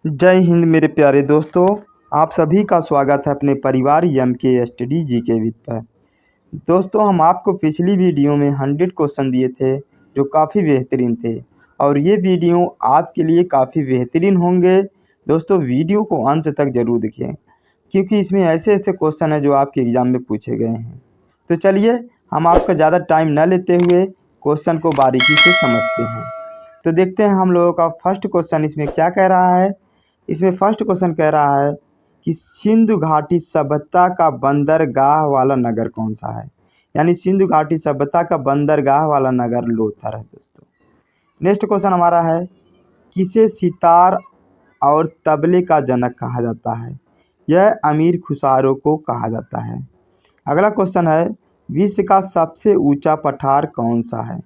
जय हिंद मेरे प्यारे दोस्तों। आप सभी का स्वागत है अपने परिवार एम के स्टडी जी के विद पर। दोस्तों, हम आपको पिछली वीडियो में 100 क्वेश्चन दिए थे जो काफ़ी बेहतरीन थे और ये वीडियो आपके लिए काफ़ी बेहतरीन होंगे। दोस्तों, वीडियो को अंत तक ज़रूर देखिए क्योंकि इसमें ऐसे ऐसे क्वेश्चन हैं जो आपके एग्ज़ाम में पूछे गए हैं। तो चलिए, हम आपका ज़्यादा टाइम न लेते हुए क्वेश्चन को बारीकी से समझते हैं। तो देखते हैं हम लोगों का फर्स्ट क्वेश्चन इसमें क्या कह रहा है। इसमें फर्स्ट क्वेश्चन कह रहा है कि सिंधु घाटी सभ्यता का बंदरगाह वाला नगर कौन सा है। यानी सिंधु घाटी सभ्यता का बंदरगाह वाला नगर लोथर है दोस्तों। नेक्स्ट क्वेश्चन हमारा है, किसे सितार और तबले का जनक कहा जाता है। यह अमीर खुसरो को कहा जाता है। अगला क्वेश्चन है, विश्व का सबसे ऊंचा पठार कौन सा है।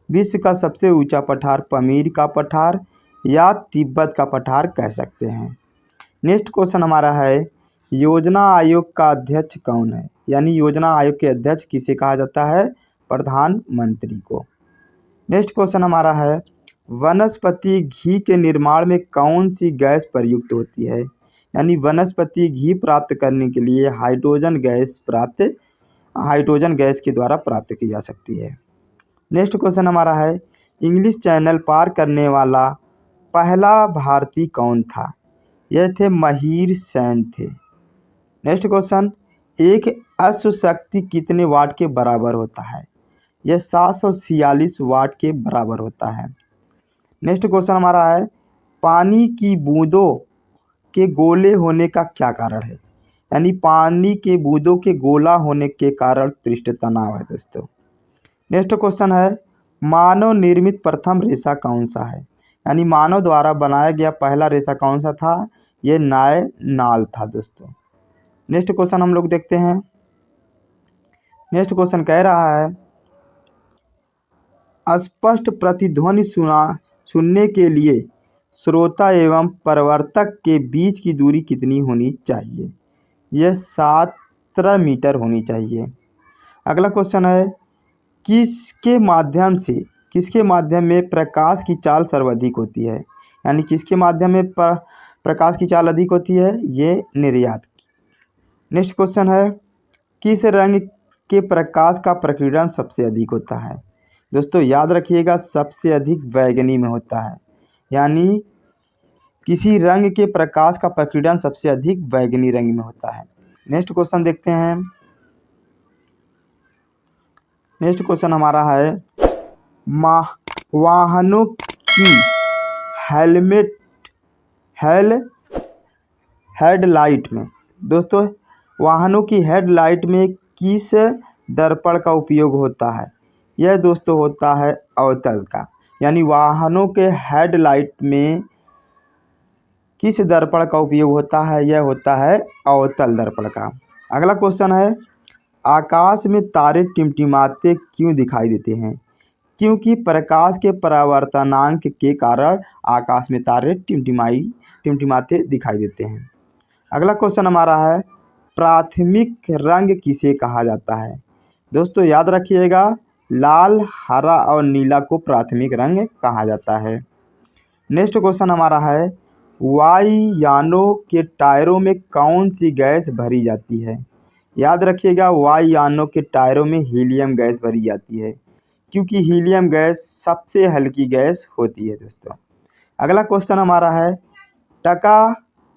विश्व का सबसे ऊंचा पठार पमीर का पठार या तिब्बत का पठार कह सकते हैं। नेक्स्ट क्वेश्चन हमारा है, योजना आयोग का अध्यक्ष कौन है। यानी योजना आयोग के अध्यक्ष किसे कहा जाता है, प्रधानमंत्री को। नेक्स्ट क्वेश्चन हमारा है, वनस्पति घी के निर्माण में कौन सी गैस प्रयुक्त होती है। यानी वनस्पति घी प्राप्त करने के लिए हाइड्रोजन गैस के द्वारा प्राप्त की जा सकती है। नेक्स्ट क्वेश्चन हमारा है, इंग्लिश चैनल पार करने वाला पहला भारतीय कौन था। यह थे महिर सेन थे। नेक्स्ट क्वेश्चन, एक अश्व शक्ति कितने वाट के बराबर होता है। यह 746 वाट के बराबर होता है। नेक्स्ट क्वेश्चन हमारा है, पानी की बूंदों के गोले होने का क्या कारण है। यानी पानी के बूंदों के गोला होने के कारण पृष्ठ तनाव है दोस्तों। नेक्स्ट क्वेश्चन है, मानव निर्मित प्रथम रेशा कौन सा है। यानी मानव द्वारा बनाया गया पहला रेशा कौन सा था। ये नाल था दोस्तों। नेक्स्ट क्वेश्चन हम लोग देखते हैं। नेक्स्ट क्वेश्चन कह रहा है, स्पष्ट प्रतिध्वनि सुनने के लिए श्रोता एवं प्रवर्तक के बीच की दूरी कितनी होनी चाहिए। यह 17 मीटर होनी चाहिए। अगला क्वेश्चन है, किसके माध्यम में प्रकाश की चाल सर्वाधिक होती है। यानी किसके माध्यम में प्रकाश की चाल अधिक होती है, ये निर्यात की। नेक्स्ट क्वेश्चन है, किस रंग के प्रकाश का प्रकीर्णन सबसे अधिक होता है। दोस्तों याद रखिएगा, सबसे अधिक बैगनी में होता है। यानी किसी रंग के प्रकाश का प्रकीर्णन सबसे अधिक बैगनी रंग में होता है। नेक्स्ट क्वेश्चन देखते हैं। नेक्स्ट क्वेश्चन हमारा है, वाहनों की हेडलाइट में दोस्तों वाहनों की हेडलाइट में किस दर्पण का उपयोग होता है। यह दोस्तों होता है अवतल का। यानी वाहनों के हेडलाइट में किस दर्पण का उपयोग होता है, यह होता है अवतल दर्पण का। अगला क्वेश्चन है, आकाश में तारे टिमटिमाते क्यों दिखाई देते हैं। क्योंकि प्रकाश के परावर्तनांक के कारण आकाश में तारे टिमटिमाते दिखाई देते हैं। अगला क्वेश्चन हमारा है, प्राथमिक रंग किसे कहा जाता है। दोस्तों याद रखिएगा, लाल, हरा और नीला को प्राथमिक रंग कहा जाता है। नेक्स्ट क्वेश्चन हमारा है, वायुयानों के टायरों में कौन सी गैस भरी जाती है। याद रखिएगा, वायुयानों के टायरों में हीलियम गैस भरी जाती है क्योंकि हीलियम गैस सबसे हल्की गैस होती है दोस्तों। अगला क्वेश्चन हमारा है, टका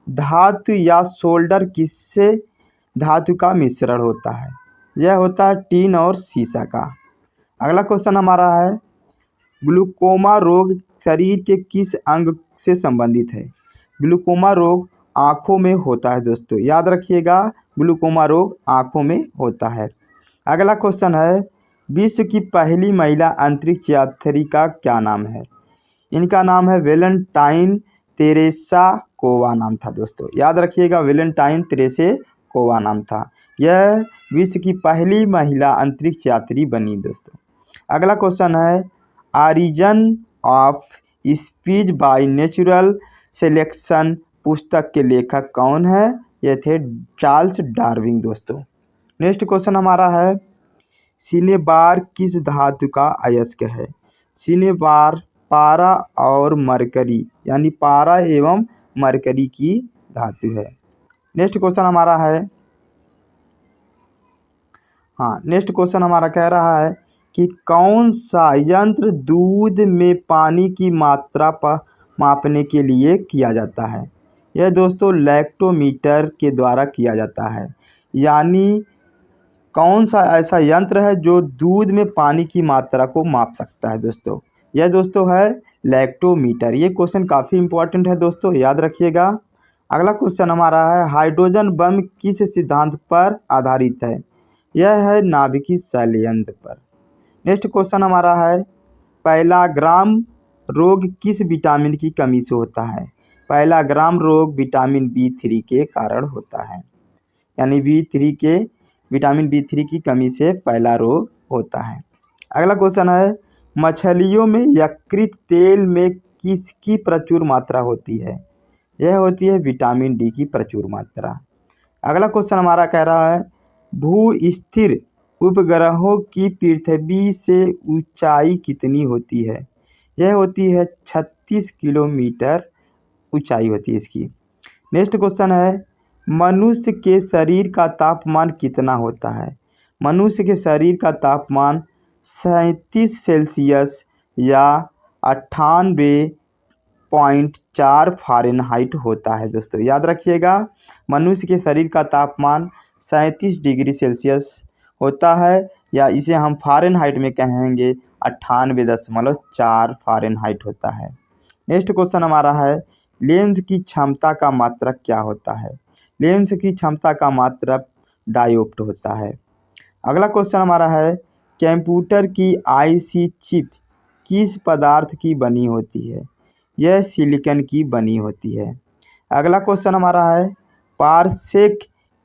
धातु या सोल्डर किससे धातु का मिश्रण होता है। यह होता है टीन और सीसा का। अगला क्वेश्चन हमारा है, ग्लूकोमा रोग शरीर के किस अंग से संबंधित है। ग्लूकोमा रोग आँखों में होता है दोस्तों। याद रखिएगा, ग्लूकोमा रोग आँखों में होता है। अगला क्वेश्चन है, विश्व की पहली महिला अंतरिक्ष यात्री का क्या नाम है। इनका नाम है वेलेंटाइन तेरेसा कोवा नाम था दोस्तों। याद रखिएगा, वेलेंटाइन तेरेसे कोवा नाम था। यह विश्व की पहली महिला अंतरिक्ष यात्री बनी दोस्तों। अगला क्वेश्चन है, origin of speech by natural selection पुस्तक के लेखक कौन है। ये थे चार्ल्स डार्विन दोस्तों। नेक्स्ट क्वेश्चन हमारा है, सिनेबार किस धातु का अयस्क है। सिनेबार पारा और मरकरी यानी पारा एवं मरकरी की धातु है। नेक्स्ट क्वेश्चन हमारा है, नेक्स्ट क्वेश्चन हमारा कह रहा है कि कौन सा यंत्र दूध में पानी की मात्रा पर मापने के लिए किया जाता है। यह दोस्तों लैक्टोमीटर के द्वारा किया जाता है। यानी कौन सा ऐसा यंत्र है जो दूध में पानी की मात्रा को माप सकता है दोस्तों। यह दोस्तों है लैक्टोमीटर। ये क्वेश्चन काफ़ी इंपॉर्टेंट है दोस्तों, याद रखिएगा। अगला क्वेश्चन हमारा है, हाइड्रोजन बम किस सिद्धांत पर आधारित है। यह है नाभिकीय संयंत्र पर। नेक्स्ट क्वेश्चन हमारा है, पहला ग्राम रोग किस विटामिन की कमी से होता है। पहला ग्राम रोग विटामिन B3 के कारण होता है। यानी विटामिन B3 की कमी से पहला रोग होता है। अगला क्वेश्चन है, मछलियों में यकृत तेल में किसकी प्रचुर मात्रा होती है। यह होती है विटामिन D की प्रचुर मात्रा। अगला क्वेश्चन हमारा कह रहा है, भू स्थिर उपग्रहों की पृथ्वी से ऊंचाई कितनी होती है। यह होती है 36 किलोमीटर ऊंचाई होती है इसकी। नेक्स्ट क्वेश्चन है, मनुष्य के शरीर का तापमान कितना होता है। मनुष्य के शरीर का तापमान 37 सेल्सियस या 98.4 फ़ारेनहाइट होता है दोस्तों, याद रखिएगा। मनुष्य के शरीर का तापमान 37 डिग्री सेल्सियस होता है, या इसे हम फ़ारेनहाइट में कहेंगे 98.4 फ़ारेनहाइट होता है। नेक्स्ट क्वेश्चन हमारा है, लेंस की क्षमता का मात्रक क्या होता है। लेंस की क्षमता का मात्रक डायोप्टर होता है। अगला क्वेश्चन हमारा है, कंप्यूटर की आईसी चिप किस पदार्थ की बनी होती है। यह सिलिकॉन की बनी होती है। अगला क्वेश्चन हमारा है, पारसेक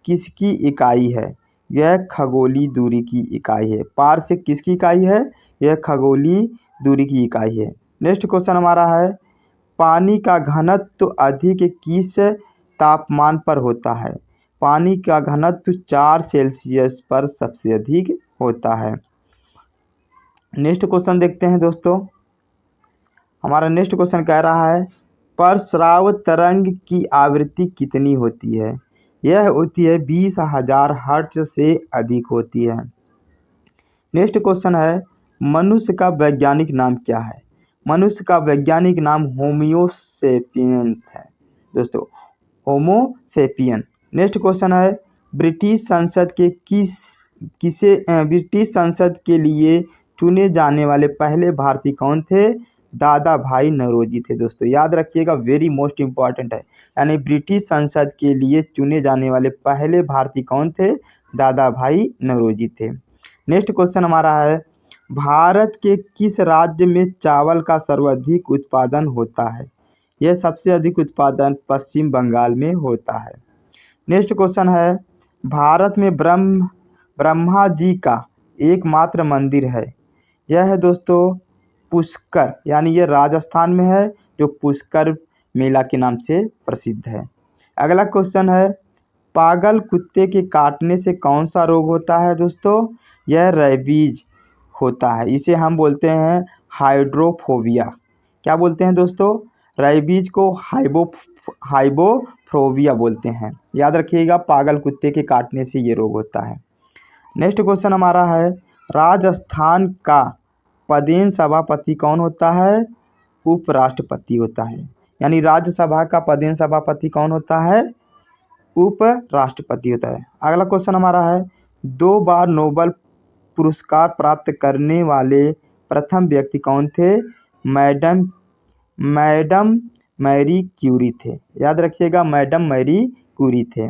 किसकी इकाई है। यह खगोलीय दूरी की इकाई है। पारसेक किसकी इकाई है, यह खगोलीय दूरी की इकाई है। नेक्स्ट क्वेश्चन हमारा है, पानी का घनत्व अधिक किस तापमान पर होता है। पानी का घनत्व 4 सेल्सियस पर सबसे अधिक होता है। नेक्स्ट क्वेश्चन देखते हैं दोस्तों। हमारा नेक्स्ट क्वेश्चन कह रहा है, प्रस्राव तरंग की आवृत्ति कितनी होती है। यह होती है 20,000 हर्ट्ज से अधिक होती है। नेक्स्ट क्वेश्चन है, मनुष्य का वैज्ञानिक नाम क्या है। मनुष्य का वैज्ञानिक नाम होमोसेपियन है दोस्तों, होमोसेपियन। नेक्स्ट क्वेश्चन है, ब्रिटिश संसद के लिए चुने जाने वाले पहले भारतीय कौन थे। दादा भाई नौरोजी थे दोस्तों, याद रखिएगा, वेरी मोस्ट इम्पॉर्टेंट है। यानी ब्रिटिश संसद के लिए चुने जाने वाले पहले भारतीय कौन थे, दादा भाई नौरोजी थे। नेक्स्ट क्वेश्चन हमारा है, भारत के किस राज्य में चावल का सर्वाधिक उत्पादन होता है। यह सबसे अधिक उत्पादन पश्चिम बंगाल में होता है। नेक्स्ट क्वेश्चन है, भारत में ब्रह्मा जी का एकमात्र मंदिर है। यह है दोस्तों पुष्कर, यानी यह राजस्थान में है, जो पुष्कर मेला के नाम से प्रसिद्ध है। अगला क्वेश्चन है, पागल कुत्ते के काटने से कौन सा रोग होता है दोस्तों। यह रेबीज होता है। इसे हम बोलते हैं हाइड्रोफोबिया। क्या बोलते हैं दोस्तों, रेबीज को हाइबोफ्रोबिया बोलते हैं। याद रखिएगा, पागल कुत्ते के काटने से ये रोग होता है। नेक्स्ट क्वेश्चन हमारा है, राजस्थान का पदेन सभापति कौन होता है। उपराष्ट्रपति होता है। यानी राज्यसभा का पदेन सभापति कौन होता है, उपराष्ट्रपति होता है। अगला क्वेश्चन हमारा है, 2 बार नोबेल पुरस्कार प्राप्त करने वाले प्रथम व्यक्ति कौन थे। मैडम मैरी क्यूरी थे। याद रखिएगा, मैडम मैरी क्यूरी थे।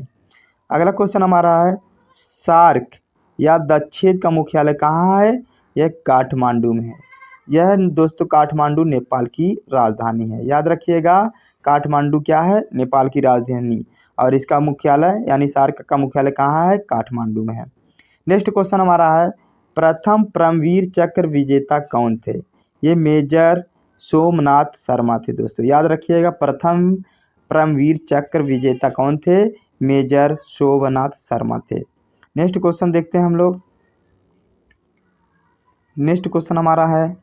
अगला क्वेश्चन हमारा है, सार्क या दक्षेद का मुख्यालय कहाँ है। यह काठमांडू में है। यह दोस्तों काठमांडू नेपाल की राजधानी है। याद रखिएगा, काठमांडू क्या है, नेपाल की राजधानी, और इसका मुख्यालय यानी सार्क का मुख्यालय कहाँ है, काठमांडू में है। नेक्स्ट क्वेश्चन हमारा है, प्रथम परमवीर चक्र विजेता कौन थे। ये मेजर सोमनाथ शर्मा थे दोस्तों, याद रखिएगा, प्रथम परमवीर चक्र विजेता कौन थे, मेजर सोमनाथ शर्मा थे। नेक्स्ट क्वेश्चन देखते हैं हम लोग। नेक्स्ट क्वेश्चन हमारा है,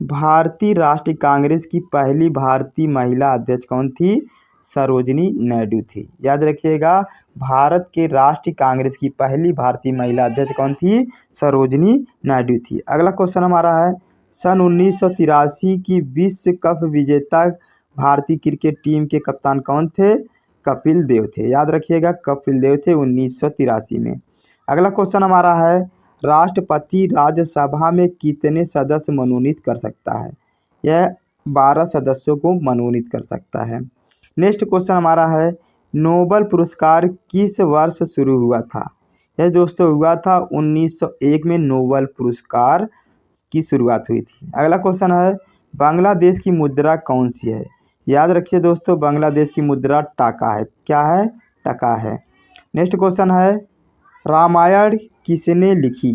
भारतीय राष्ट्रीय कांग्रेस की पहली भारतीय महिला अध्यक्ष कौन थी। सरोजिनी नायडू थी। याद रखिएगा, भारत के राष्ट्रीय कांग्रेस की पहली भारतीय महिला अध्यक्ष कौन थी? सरोजिनी नायडू थी। अगला क्वेश्चन हमारा है, सन 1983 की विश्व कप विजेता भारतीय क्रिकेट टीम के कप्तान कौन थे? कपिल देव थे। याद रखिएगा, कपिल देव थे 1983 में। अगला क्वेश्चन हमारा है, राष्ट्रपति राज्यसभा में कितने सदस्य मनोनीत कर सकता है? यह 12 सदस्यों को मनोनीत कर सकता है। नेक्स्ट क्वेश्चन हमारा है, नोबेल पुरस्कार किस वर्ष शुरू हुआ था? यह दोस्तों हुआ था 1901 में नोबेल पुरस्कार की शुरुआत हुई थी। अगला क्वेश्चन है, बांग्लादेश की मुद्रा कौन सी है? याद रखिए दोस्तों, बांग्लादेश की मुद्रा टाका है। क्या है? टका है। नेक्स्ट क्वेश्चन है, रामायण किसने लिखी?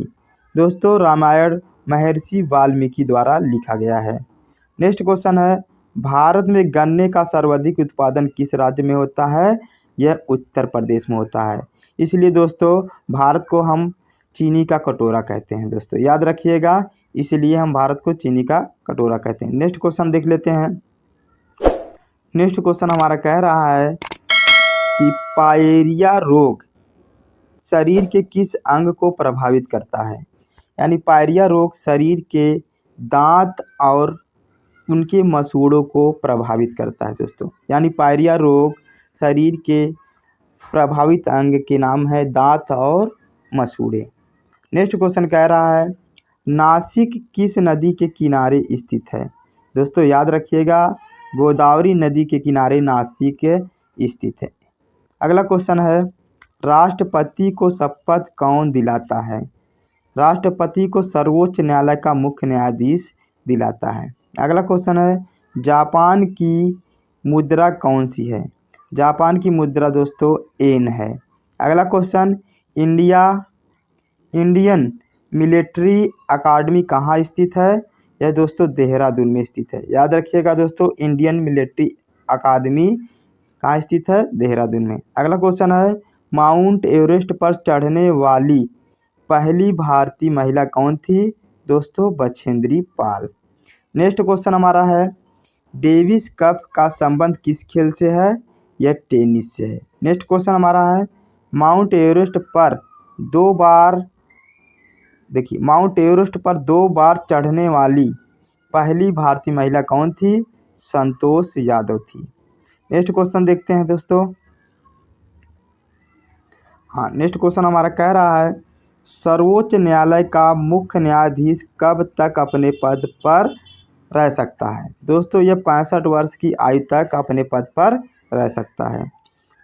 दोस्तों, रामायण महर्षि वाल्मीकि द्वारा लिखा गया है। नेक्स्ट क्वेश्चन है, भारत में गन्ने का सर्वाधिक उत्पादन किस राज्य में होता है? यह उत्तर प्रदेश में होता है। इसलिए दोस्तों, भारत को हम चीनी का कटोरा कहते हैं। दोस्तों याद रखिएगा, इसलिए हम भारत को चीनी का कटोरा कहते हैं। नेक्स्ट क्वेश्चन देख लेते हैं। नेक्स्ट क्वेश्चन हमारा कह रहा है कि पायरिया रोग शरीर के किस अंग को प्रभावित करता है? यानी पायरिया रोग शरीर के दांत और उनके मसूड़ों को प्रभावित करता है। दोस्तों, यानी पायरिया रोग शरीर के प्रभावित अंग के नाम है दांत और मसूड़े। नेक्स्ट क्वेश्चन कह रहा है, नासिक किस नदी के किनारे स्थित है? दोस्तों याद रखिएगा, गोदावरी नदी के किनारे नासिक स्थित है। अगला क्वेश्चन है, राष्ट्रपति को शपथ कौन दिलाता है? राष्ट्रपति को सर्वोच्च न्यायालय का मुख्य न्यायाधीश दिलाता है। अगला क्वेश्चन है, जापान की मुद्रा कौन सी है? जापान की मुद्रा दोस्तों येन है। अगला क्वेश्चन, इंडियन मिलिट्री अकादमी कहाँ स्थित है? यह दोस्तों देहरादून में स्थित है। याद रखिएगा दोस्तों, इंडियन मिलिट्री अकादमी कहाँ स्थित है? देहरादून में। अगला क्वेश्चन है, माउंट एवरेस्ट पर चढ़ने वाली पहली भारतीय महिला कौन थी? दोस्तों बछेंद्री पाल। नेक्स्ट क्वेश्चन हमारा है, डेविस कप का संबंध किस खेल से है? यह टेनिस से है। नेक्स्ट क्वेश्चन हमारा है, माउंट एवरेस्ट पर दो बार चढ़ने वाली पहली भारतीय महिला कौन थी? संतोष यादव थी। नेक्स्ट क्वेश्चन देखते हैं दोस्तों। नेक्स्ट क्वेश्चन हमारा कह रहा है, सर्वोच्च न्यायालय का मुख्य न्यायाधीश कब तक अपने पद पर रह सकता है? दोस्तों यह 65 वर्ष की आयु तक अपने पद पर रह सकता है।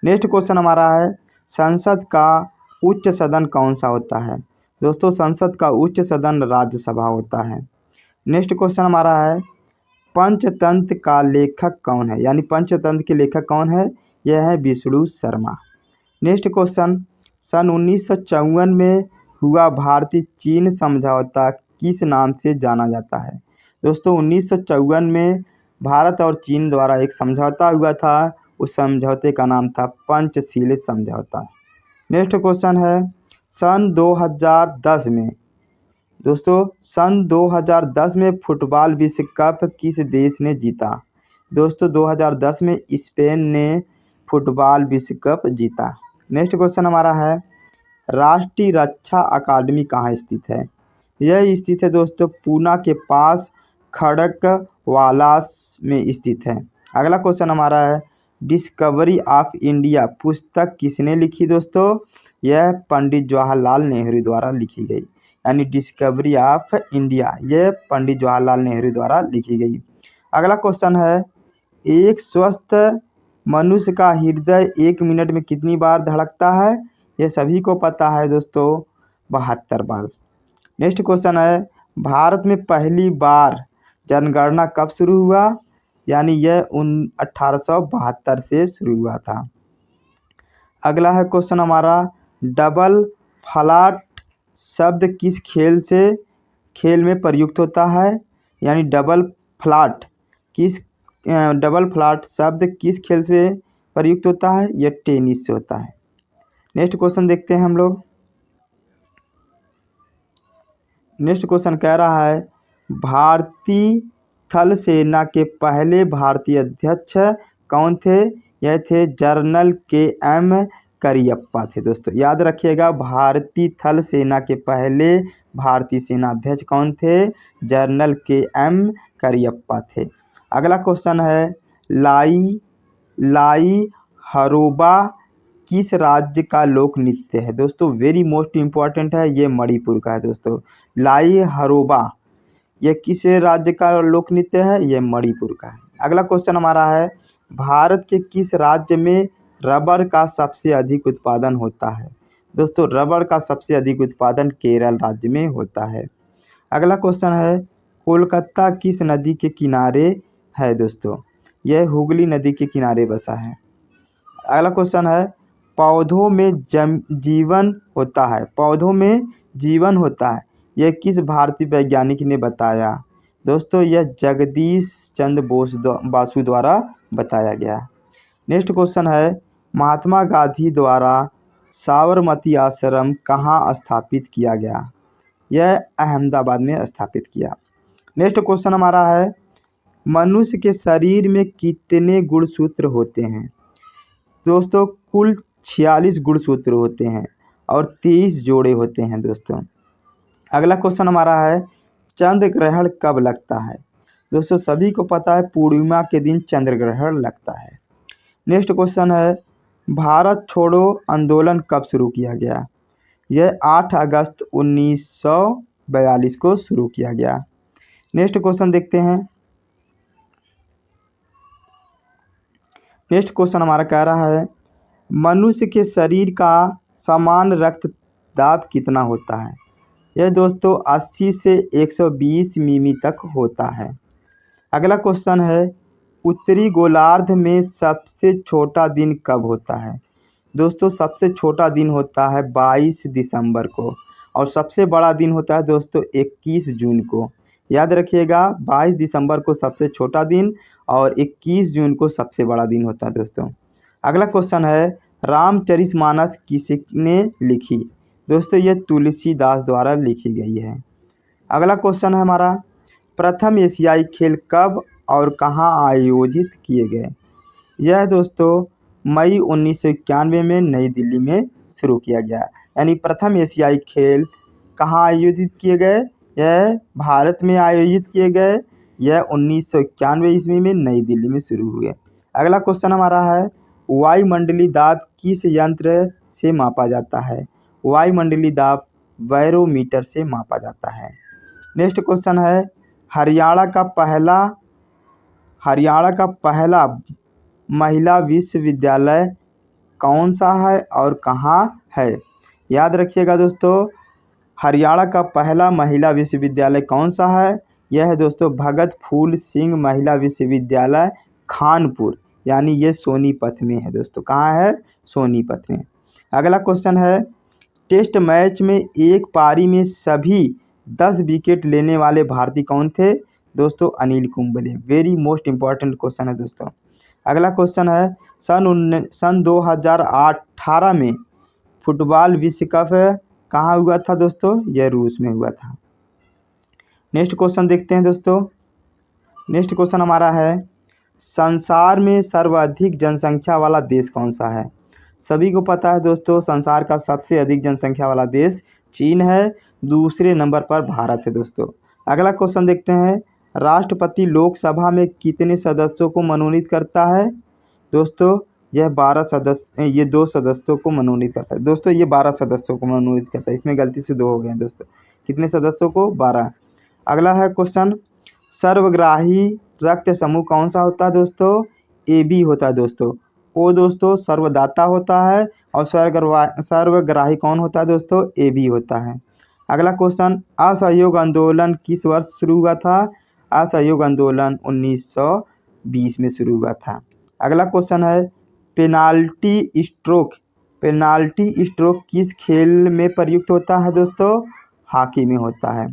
नेक्स्ट क्वेश्चन हमारा है, संसद का उच्च सदन कौन सा होता है? दोस्तों संसद का उच्च सदन राज्यसभा होता है। नेक्स्ट क्वेश्चन हमारा है, पंचतंत्र का लेखक कौन है? यानी पंचतंत्र के लेखक कौन है? यह है विष्णु शर्मा। नेक्स्ट क्वेश्चन, सन 1954 में हुआ भारतीय चीन समझौता किस नाम से जाना जाता है? दोस्तों 1954 में भारत और चीन द्वारा एक समझौता हुआ था, उस समझौते का नाम था पंचशील समझौता। नेक्स्ट क्वेश्चन है, सन 2010 में दोस्तों सन 2010 में फुटबॉल विश्व कप किस देश ने जीता? दोस्तों 2010 में स्पेन ने फुटबॉल विश्व कप जीता। नेक्स्ट क्वेश्चन हमारा है, राष्ट्रीय रक्षा अकादमी कहाँ स्थित है? यह स्थित है दोस्तों पूना के पास खड़कवालास में स्थित है। अगला क्वेश्चन हमारा है, डिस्कवरी ऑफ इंडिया पुस्तक किसने लिखी? दोस्तों यह पंडित जवाहरलाल नेहरू द्वारा लिखी गई। यानी डिस्कवरी ऑफ इंडिया यह पंडित जवाहरलाल नेहरू द्वारा लिखी गई। अगला क्वेश्चन है, एक स्वस्थ मनुष्य का हृदय 1 मिनट में कितनी बार धड़कता है? यह सभी को पता है दोस्तों, 72 बार। नेक्स्ट क्वेश्चन है, भारत में पहली बार जनगणना कब शुरू हुआ? यानी यह 1872 से शुरू हुआ था। अगला है क्वेश्चन हमारा, डबल फ्लैट शब्द किस खेल में प्रयुक्त होता है? यानी डबल फ्लैट शब्द किस खेल से प्रयुक्त होता है? यह टेनिस से होता है। नेक्स्ट क्वेश्चन देखते हैं हम लोग। नेक्स्ट क्वेश्चन कह रहा है, भारतीय थल सेना के पहले भारतीय अध्यक्ष कौन थे? यह थे जनरल के.एम. करियप्पा थे दोस्तों। याद रखिएगा, भारतीय थल सेना के पहले भारतीय सेनाध्यक्ष कौन थे? General KM. करियप्पा थे। अगला क्वेश्चन है, लाई हरोबा किस राज्य का लोक नृत्य है? दोस्तों वेरी मोस्ट इम्पॉर्टेंट है, ये मणिपुर का है दोस्तों। लाई हरोबा ये किस राज्य का लोक नृत्य है? ये मणिपुर का है। अगला क्वेश्चन हमारा है, भारत के किस राज्य में रबर का सबसे अधिक उत्पादन होता है? दोस्तों रबर का सबसे अधिक उत्पादन केरल राज्य में होता है। अगला क्वेश्चन है, कोलकाता किस नदी के किनारे है? दोस्तों यह हुगली नदी के किनारे बसा है। अगला क्वेश्चन है, पौधों में जीवन होता है, पौधों में जीवन होता है, यह किस भारतीय वैज्ञानिक ने बताया? दोस्तों यह जगदीश चंद्र बासु द्वारा बताया गया। नेक्स्ट क्वेश्चन है, महात्मा गांधी द्वारा साबरमती आश्रम कहाँ स्थापित किया गया? यह अहमदाबाद में स्थापित किया। नेक्स्ट क्वेश्चन हमारा है, मनुष्य के शरीर में कितने गुणसूत्र होते हैं? दोस्तों कुल 46 गुणसूत्र होते हैं और 23 जोड़े होते हैं दोस्तों। अगला क्वेश्चन हमारा है, चंद्र ग्रहण कब लगता है? दोस्तों सभी को पता है पूर्णिमा के दिन चंद्र ग्रहण लगता है। नेक्स्ट क्वेश्चन है, भारत छोड़ो आंदोलन कब शुरू किया गया? यह 8 अगस्त 1942 को शुरू किया गया। नेक्स्ट क्वेश्चन देखते हैं। नेक्स्ट क्वेश्चन हमारा कह रहा है, मनुष्य के शरीर का समान रक्तदाब कितना होता है? यह दोस्तों 80 से 120 मिमी तक होता है। अगला क्वेश्चन है, उत्तरी गोलार्ध में सबसे छोटा दिन कब होता है? दोस्तों सबसे छोटा दिन होता है 22 दिसंबर को और सबसे बड़ा दिन होता है दोस्तों 21 जून को। याद रखिएगा, 22 दिसंबर को सबसे छोटा दिन और 21 जून को सबसे बड़ा दिन होता है दोस्तों। अगला क्वेश्चन है, रामचरितमानस किसने लिखी? दोस्तों ये तुलसीदास द्वारा लिखी गई है। अगला क्वेश्चन है हमारा, प्रथम एशियाई खेल कब और कहाँ आयोजित किए गए? यह दोस्तों मई 1991 में नई दिल्ली में शुरू किया गया। यानी प्रथम एशियाई खेल कहाँ आयोजित किए गए? यह भारत में आयोजित किए गए। यह 1991 ईस्वी में नई दिल्ली में शुरू हुए। अगला क्वेश्चन हमारा है, वायुमंडलीय दाब किस यंत्र से मापा जाता है? वायुमंडलीय दाब बैरोमीटर से मापा जाता है। नेक्स्ट क्वेश्चन है, हरियाणा का पहला महिला विश्वविद्यालय कौन सा है और कहाँ है? याद रखिएगा दोस्तों, हरियाणा का पहला महिला विश्वविद्यालय कौन सा है? यह है दोस्तों भगत फूल सिंह महिला विश्वविद्यालय खानपुर, यानी ये सोनीपत में है दोस्तों। कहाँ है? सोनीपत में। अगला क्वेश्चन है, टेस्ट मैच में एक पारी में सभी 10 विकेट लेने वाले भारतीय कौन थे? दोस्तों Anil Kumble. Very most important question है दोस्तों। अगला क्वेश्चन है, सन 2018 में फुटबॉल विश्व कप कहाँ हुआ था दोस्तों? यह रूस में हुआ था। नेक्स्ट क्वेश्चन देखते हैं दोस्तों। नेक्स्ट क्वेश्चन हमारा है, संसार में सर्वाधिक जनसंख्या वाला देश कौन सा है? सभी को पता है दोस्तों, संसार का सबसे अधिक जनसंख्या वाला देश चीन है, दूसरे नंबर पर भारत है दोस्तों। अगला क्वेश्चन देखते हैं, राष्ट्रपति लोकसभा में कितने सदस्यों को मनोनीत करता है? दोस्तों यह 12 सदस्य, ये 2 सदस्यों को मनोनीत करता है दोस्तों। ये 12 सदस्यों को मनोनीत करता है, इसमें गलती से 2 हो गए हैं दोस्तों। कितने सदस्यों को? 12। अगला है क्वेश्चन, सर्वग्राही रक्त समूह कौन सा होता है दोस्तों? AB होता है दोस्तों। O दोस्तों सर्वदाता होता है और सर्वग्राही कौन होता है दोस्तों? AB होता है। अगला क्वेश्चन, असहयोग आंदोलन किस वर्ष शुरू हुआ था? असहयोग आंदोलन 1920 में शुरू हुआ था। अगला क्वेश्चन है, पेनाल्टी स्ट्रोक किस खेल में प्रयुक्त होता है दोस्तों? हॉकी में होता है।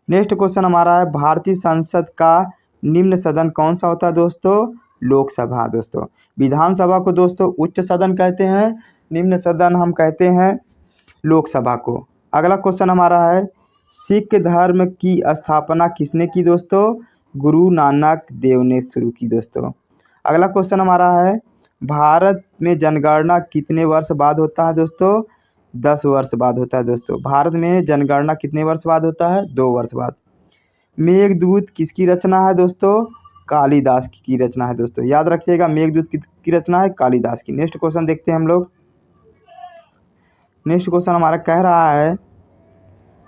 नेक्स्ट क्वेश्चन हमारा है, भारतीय संसद का निम्न सदन कौन सा होता है दोस्तों? लोकसभा दोस्तों। विधानसभा को दोस्तों उच्च सदन कहते हैं, निम्न सदन हम कहते हैं लोकसभा को। अगला क्वेश्चन हमारा है, सिख धर्म की स्थापना किसने की दोस्तों? गुरु नानक देव ने शुरू की दोस्तों। अगला क्वेश्चन हमारा है, भारत में जनगणना कितने वर्ष बाद होता है दोस्तों? 10 वर्ष बाद होता है दोस्तों। भारत में जनगणना कितने वर्ष बाद होता है? 2 वर्ष बाद। मेघदूत किसकी रचना है दोस्तों? कालिदास की रचना है दोस्तों। याद रखिएगा, मेघदूत किसकी रचना है? कालिदास की। नेक्स्ट क्वेश्चन देखते हैं हम लोग। नेक्स्ट क्वेश्चन हमारा कह रहा है,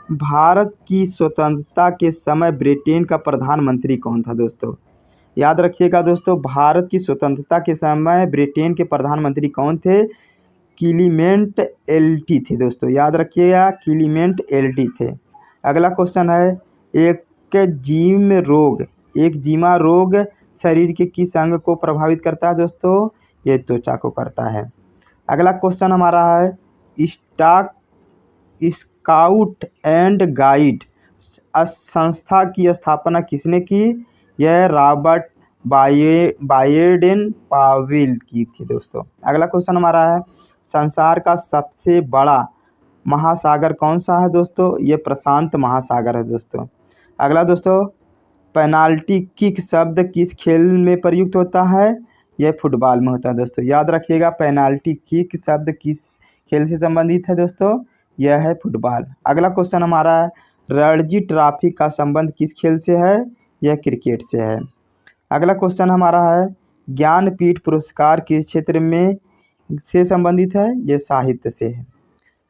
भारत की स्वतंत्रता के समय ब्रिटेन का प्रधानमंत्री कौन था दोस्तों? याद रखिएगा दोस्तों, भारत की स्वतंत्रता के समय ब्रिटेन के प्रधानमंत्री कौन थे? क्लीमेंट एटली थे दोस्तों। याद रखिएगा, क्लीमेंट एटली थे। अगला क्वेश्चन है, एक जीमा रोग शरीर के किस अंग को प्रभावित करता है दोस्तों? ये त्वचा को करता है। अगला क्वेश्चन हमारा है, स्काउट एंड गाइड संस्था की स्थापना किसने की? यह रॉबर्ट बायडेन पावेल की थी दोस्तों। अगला क्वेश्चन हमारा है, संसार का सबसे बड़ा महासागर कौन सा है दोस्तों? ये प्रशांत महासागर है दोस्तों। अगला दोस्तों, पेनाल्टी किक शब्द किस खेल में प्रयुक्त होता है? यह फुटबॉल में होता है दोस्तों। याद रखिएगा, पेनाल्टी किक शब्द किस खेल से संबंधित है दोस्तों? यह है फुटबॉल। अगला क्वेश्चन हमारा है, रणजी ट्रॉफी का संबंध किस खेल से है? यह क्रिकेट से है। अगला क्वेश्चन हमारा है, ज्ञानपीठ पुरस्कार किस क्षेत्र में से संबंधित है? यह साहित्य से है।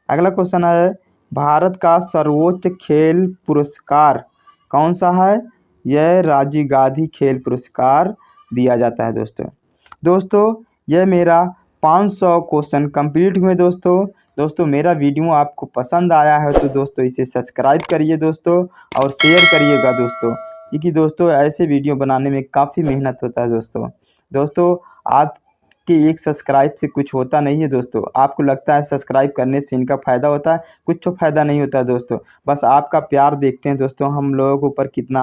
अगला क्वेश्चन है, भारत का सर्वोच्च खेल पुरस्कार कौन सा है? यह राजीव गांधी खेल पुरस्कार दिया जाता है दोस्तों। यह मेरा 500 क्वेश्चन कंप्लीट हुए दोस्तों। मेरा वीडियो आपको पसंद आया है तो दोस्तों इसे सब्सक्राइब करिए दोस्तों, और शेयर करिएगा दोस्तों, क्योंकि दोस्तों ऐसे वीडियो बनाने में काफ़ी मेहनत होता है दोस्तों। आपके एक सब्सक्राइब से कुछ होता नहीं है दोस्तों। आपको लगता है सब्सक्राइब करने से इनका फ़ायदा होता है, कुछ तो फ़ायदा नहीं होता है दोस्तों। बस आपका प्यार देखते हैं दोस्तों, हम लोगों के ऊपर कितना